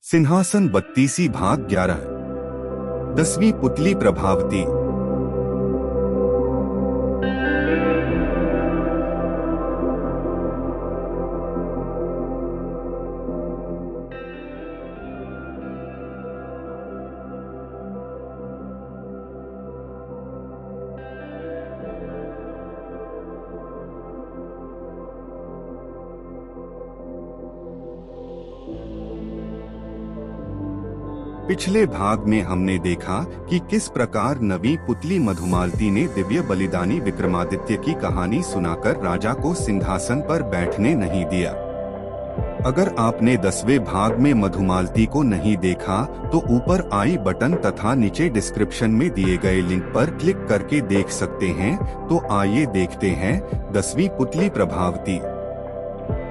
सिंहासन 32 भाग 11। 10वीं पुतली प्रभावती। पिछले भाग में हमने देखा कि किस प्रकार नवी पुतली मधुमालती ने दिव्य बलिदानी विक्रमादित्य की कहानी सुनाकर राजा को सिंहासन पर बैठने नहीं दिया। अगर आपने 10वें भाग में मधुमालती को नहीं देखा तो ऊपर आई बटन तथा नीचे डिस्क्रिप्शन में दिए गए लिंक पर क्लिक करके देख सकते हैं। तो आइए देखते हैं 10वीं पुतली प्रभावती।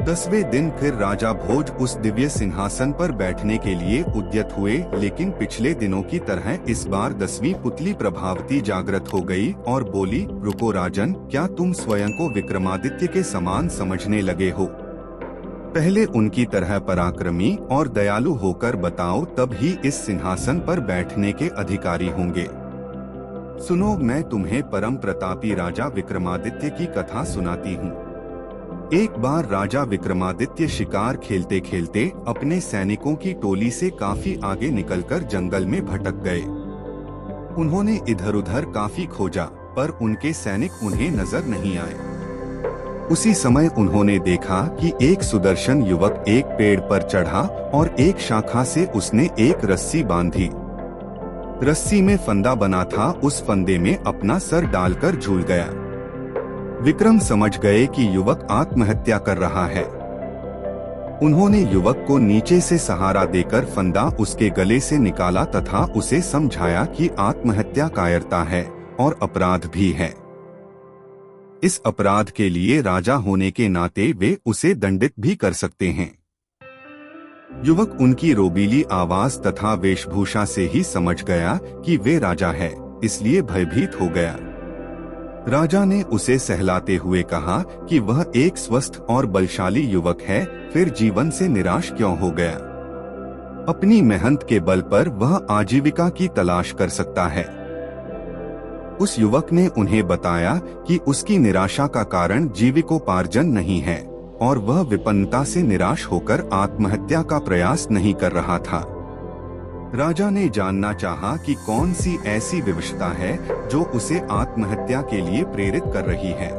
10वें दिन फिर राजा भोज उस दिव्य सिंहासन पर बैठने के लिए उद्यत हुए, लेकिन पिछले दिनों की तरह इस बार 10वीं पुतली प्रभावती जागृत हो गई और बोली, रुको राजन, क्या तुम स्वयं को विक्रमादित्य के समान समझने लगे हो? पहले उनकी तरह पराक्रमी और दयालु होकर बताओ, तब ही इस सिंहासन पर बैठने के अधिकारी होंगे। सुनो, मैं तुम्हें परम प्रतापी राजा विक्रमादित्य की कथा सुनाती हूँ। एक बार राजा विक्रमादित्य शिकार खेलते खेलते अपने सैनिकों की टोली से काफी आगे निकलकर जंगल में भटक गए। उन्होंने इधर उधर काफी खोजा, पर उनके सैनिक उन्हें नजर नहीं आए। उसी समय उन्होंने देखा कि एक सुदर्शन युवक एक पेड़ पर चढ़ा और एक शाखा से उसने एक रस्सी बांधी। रस्सी में फंदा बना था, उस फंदे में अपना सर डालकर झूल गया। विक्रम समझ गए कि युवक आत्महत्या कर रहा है। उन्होंने युवक को नीचे से सहारा देकर फंदा उसके गले से निकाला तथा उसे समझाया कि आत्महत्या कायरता है और अपराध भी है। इस अपराध के लिए राजा होने के नाते वे उसे दंडित भी कर सकते हैं। युवक उनकी रोबीली आवाज तथा वेशभूषा से ही समझ गया कि वे राजा है, इसलिए भयभीत हो गया। राजा ने उसे सहलाते हुए कहा कि वह एक स्वस्थ और बलशाली युवक है, फिर जीवन से निराश क्यों हो गया? अपनी मेहनत के बल पर वह आजीविका की तलाश कर सकता है। उस युवक ने उन्हें बताया कि उसकी निराशा का कारण जीविकोपार्जन नहीं है और वह विपन्नता से निराश होकर आत्महत्या का प्रयास नहीं कर रहा था। राजा ने जानना चाहा कि कौन सी ऐसी विवशता है जो उसे आत्महत्या के लिए प्रेरित कर रही है।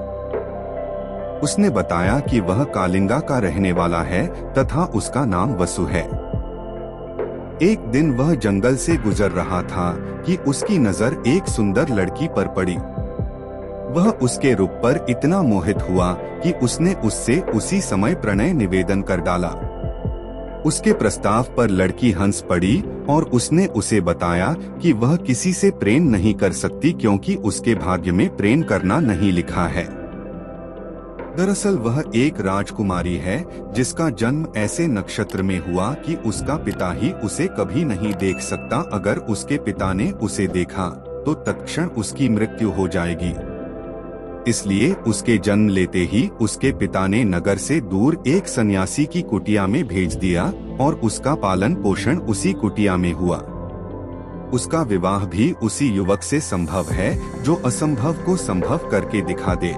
उसने बताया कि वह कालिंगा का रहने वाला है तथा उसका नाम वसु है। एक दिन वह जंगल से गुजर रहा था कि उसकी नजर एक सुंदर लड़की पर पड़ी। वह उसके रूप पर इतना मोहित हुआ कि उसने उससे उसी समय प्रणय निवेदन कर डाला। उसके प्रस्ताव पर लड़की हंस पड़ी और उसने उसे बताया कि वह किसी से प्रेम नहीं कर सकती, क्योंकि उसके भाग्य में प्रेम करना नहीं लिखा है। दरअसल वह एक राजकुमारी है जिसका जन्म ऐसे नक्षत्र में हुआ कि उसका पिता ही उसे कभी नहीं देख सकता। अगर उसके पिता ने उसे देखा तो तत्क्षण उसकी मृत्यु हो जाएगी। इसलिए उसके जन्म लेते ही उसके पिता ने नगर से दूर एक सन्यासी की कुटिया में भेज दिया और उसका पालन पोषण उसी कुटिया में हुआ। उसका विवाह भी उसी युवक से संभव है जो असंभव को संभव करके दिखा दे।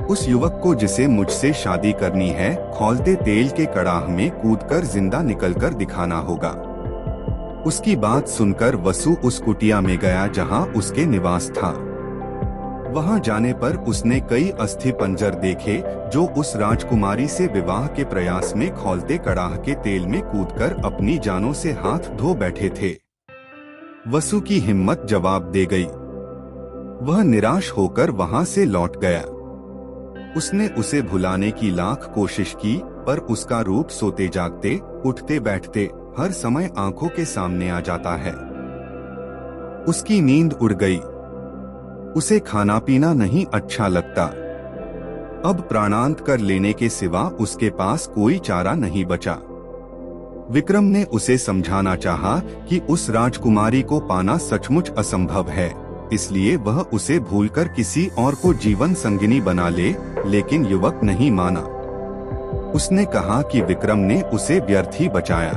उस युवक को जिसे मुझसे शादी करनी है, खौलते तेल के कड़ाह में कूदकर जिंदा निकलकर दिखाना होगा। उसकी बात सुनकर वसु उस कुटिया में गया जहाँ उसके निवास था। वहां जाने पर उसने कई अस्थि पंजर देखे जो उस राजकुमारी से विवाह के प्रयास में खौलते कड़ाह के तेल में कूदकर अपनी जानों से हाथ धो बैठे थे। वसु की हिम्मत जवाब दे गई। वह निराश होकर वहां से लौट गया। उसने उसे भुलाने की लाख कोशिश की, पर उसका रूप सोते जागते, उठते बैठते हर समय आंखों के सामने आ जाता है। उसकी नींद उड़ गई। उसे खाना पीना नहीं अच्छा लगता। अब प्राणांत कर लेने के सिवा उसके पास कोई चारा नहीं बचा। विक्रम ने उसे समझाना चाहा कि उस राजकुमारी को पाना सचमुच असंभव है, इसलिए वह उसे भूलकर किसी और को जीवन संगिनी बना ले, लेकिन युवक नहीं माना। उसने कहा कि विक्रम ने उसे व्यर्थ ही बचाया।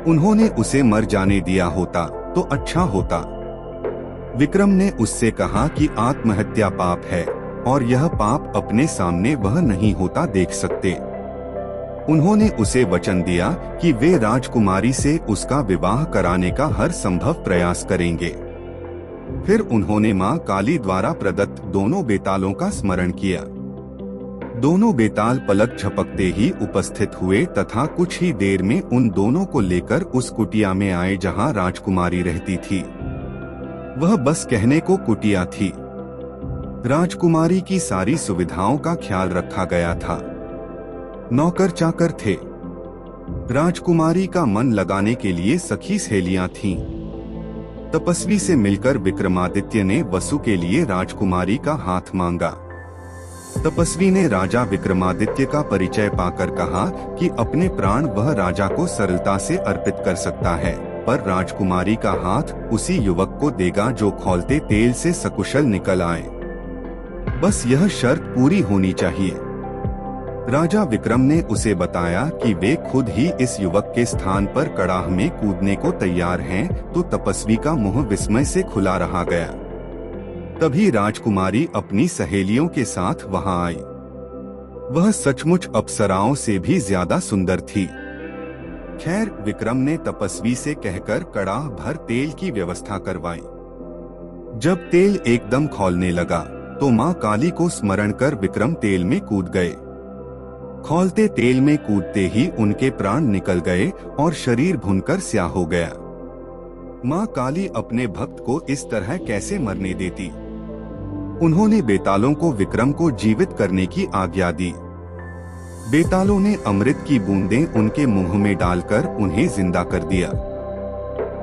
उन्होंने उसे मर जाने दिया होता तो अच्छा होता। विक्रम ने उससे कहा कि आत्महत्या पाप है और यह पाप अपने सामने वह नहीं होता देख सकते। उन्होंने उसे वचन दिया कि वे राजकुमारी से उसका विवाह कराने का हर संभव प्रयास करेंगे। फिर उन्होंने मां काली द्वारा प्रदत्त दोनों बेतालों का स्मरण किया। दोनों बेताल पलक झपकते ही उपस्थित हुए तथा कुछ ही देर में उन दोनों को लेकर उस कुटिया में आए जहां राजकुमारी रहती थी। वह बस कहने को कुटिया थी। राजकुमारी की सारी सुविधाओं का ख्याल रखा गया था। नौकर चाकर थे। राजकुमारी का मन लगाने के लिए सखी सहेलियां थीं। तपस्वी से मिलकर विक्रमादित्य ने वसु के लिए राजकुमारी का हाथ मांगा। तपस्वी ने राजा विक्रमादित्य का परिचय पाकर कहा कि अपने प्राण वह राजा को सरलता से अर्पित कर सकता है, पर राजकुमारी का हाथ उसी युवक को देगा जो खौलते तेल से सकुशल निकल आए। बस यह शर्त पूरी होनी चाहिए। राजा विक्रम ने उसे बताया कि वे खुद ही इस युवक के स्थान पर कड़ाह में कूदने को तैयार हैं, तो तपस्वी का मुंह विस्मय से खुला रहा गया। तभी राजकुमारी अपनी सहेलियों के साथ वहां आई। वह सचमुच अप्सराओं से भी ज्यादा सुंदर थी। खैर, विक्रम ने तपस्वी से कहकर कड़ाह भर तेल की व्यवस्था करवाई। जब तेल एकदम खौलने लगा तो मां काली को स्मरण कर विक्रम तेल में कूद गए। खौलते तेल में कूदते ही उनके प्राण निकल गए और शरीर भुनकर स्याह हो गया। मां काली अपने भक्त को इस तरह कैसे मरने देती। उन्होंने बेतालों को विक्रम को जीवित करने की आज्ञा दी। बेतालों ने अमृत की बूंदें उनके मुंह में डालकर उन्हें जिंदा कर दिया।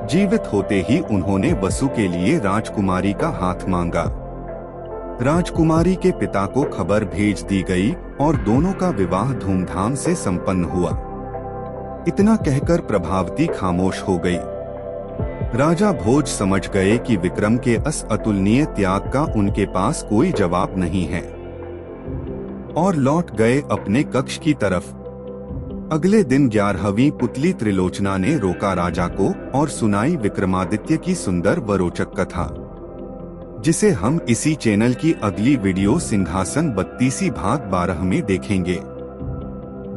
जीवित होते ही उन्होंने वसु के लिए राजकुमारी का हाथ मांगा। राजकुमारी के पिता को खबर भेज दी गई और दोनों का विवाह धूमधाम से संपन्न हुआ। इतना कहकर प्रभावती खामोश हो गई। राजा भोज समझ गए कि विक्रम के इस अतुलनीय त्याग का उनके पास कोई जवाब नहीं है और लौट गए अपने कक्ष की तरफ। अगले दिन 11वीं पुतली त्रिलोचना ने रोका राजा को और सुनाई विक्रमादित्य की सुंदर व रोचक कथा, जिसे हम इसी चैनल की अगली वीडियो सिंहासन 32 भाग 12 में देखेंगे।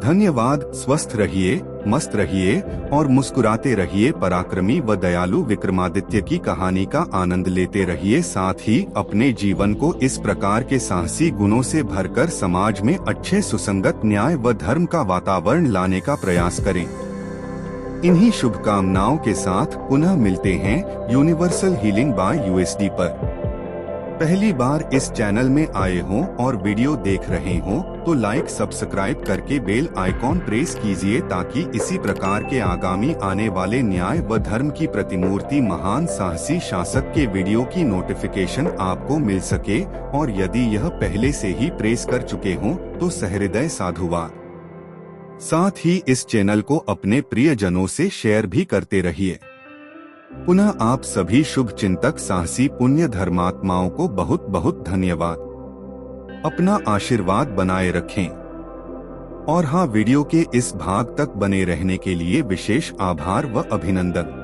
धन्यवाद। स्वस्थ रहिए, मस्त रहिए और मुस्कुराते रहिए। पराक्रमी व दयालु विक्रमादित्य की कहानी का आनंद लेते रहिए। साथ ही अपने जीवन को इस प्रकार के साहसी गुणों से भरकर समाज में अच्छे सुसंगत न्याय व धर्म का वातावरण लाने का प्रयास करें। इन्हीं शुभकामनाओं के साथ पुनः मिलते हैं यूनिवर्सल हीलिंग बाय यूएसडी पर। पहली बार इस चैनल में आए हों और वीडियो देख रहे हों तो लाइक सब्सक्राइब करके बेल आइकॉन प्रेस कीजिए ताकि इसी प्रकार के आगामी आने वाले न्याय व धर्म की प्रतिमूर्ति महान साहसी शासक के वीडियो की नोटिफिकेशन आपको मिल सके। और यदि यह पहले से ही प्रेस कर चुके हों तो सहृदय साधुवाद। साथ ही इस चैनल को अपने प्रियजनों से शेयर भी करते रहिए। पुनः आप सभी शुभ चिंतक साहसी पुण्य धर्मात्माओं को बहुत बहुत धन्यवाद। अपना आशीर्वाद बनाए रखें। और हाँ, वीडियो के इस भाग तक बने रहने के लिए विशेष आभार व अभिनंदन।